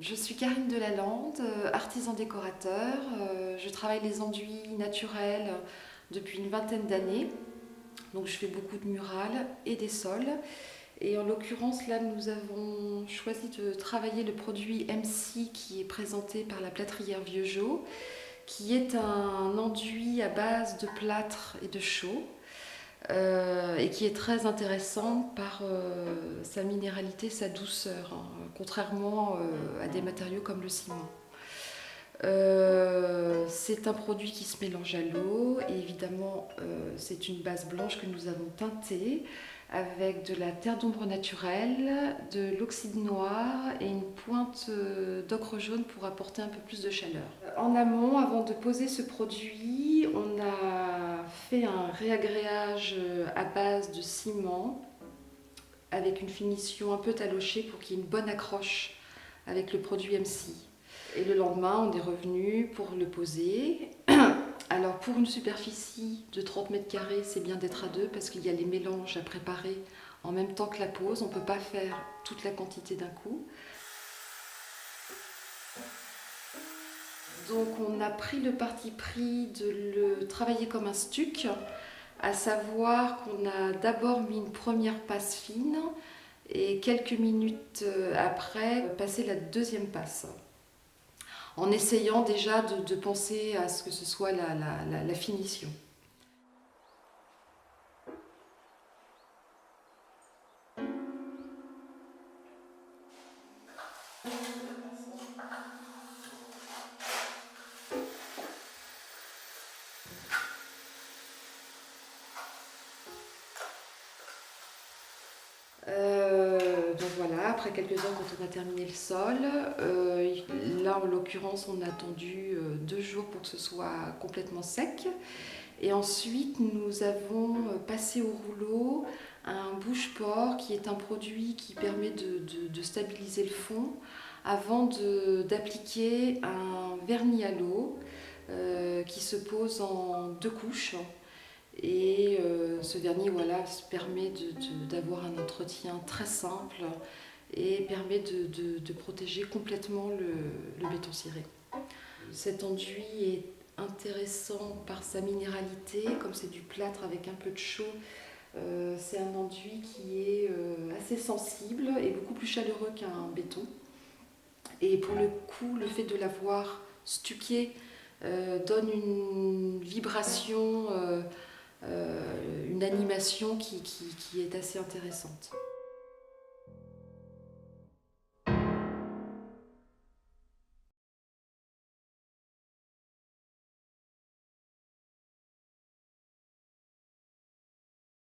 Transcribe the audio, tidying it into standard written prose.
Je suis Karine Delalande, artisan décorateur. Je travaille les enduits naturels depuis une vingtaine d'années. Donc je fais beaucoup de murales et des sols. Et en l'occurrence, là, nous avons choisi de travailler le produit MC qui est présenté par la plâtrière Vieuxgeot, qui est un enduit à base de plâtre et de chaux. Et qui est très intéressant par sa minéralité, sa douceur, hein, contrairement à des matériaux comme le ciment. C'est un produit qui se mélange à l'eau et évidemment c'est une base blanche que nous avons teintée avec de la terre d'ombre naturelle, de l'oxyde noir et une pointe d'ocre jaune pour apporter un peu plus de chaleur. En amont, avant de poser ce produit, on a fait un réagréage à base de ciment avec une finition un peu talochée pour qu'il y ait une bonne accroche avec le produit MC. Et le lendemain, on est revenu pour le poser. Alors pour une superficie de 30 mètres carrés, c'est bien d'être à deux parce qu'il y a les mélanges à préparer en même temps que la pose. On ne peut pas faire toute la quantité d'un coup. Donc on a pris le parti pris de le travailler comme un stuc, à savoir qu'on a d'abord mis une première passe fine et quelques minutes après passer la deuxième passe. En essayant déjà de penser à ce que ce soit la finition. Donc voilà, après quelques heures quand on a terminé le sol, là en l'occurrence on a attendu 2 jours pour que ce soit complètement sec. Et ensuite nous avons passé au rouleau un bouche-port qui est un produit qui permet de stabiliser le fond avant d'appliquer un vernis à l'eau qui se pose en 2 couches. Et ce vernis voilà, permet d'avoir un entretien très simple et permet de protéger complètement le béton ciré. Cet enduit est intéressant par sa minéralité, comme c'est du plâtre avec un peu de chaux. C'est un enduit qui est assez sensible et beaucoup plus chaleureux qu'un béton. Et pour le coup, le fait de l'avoir stuqué donne une vibration, une animation qui est assez intéressante.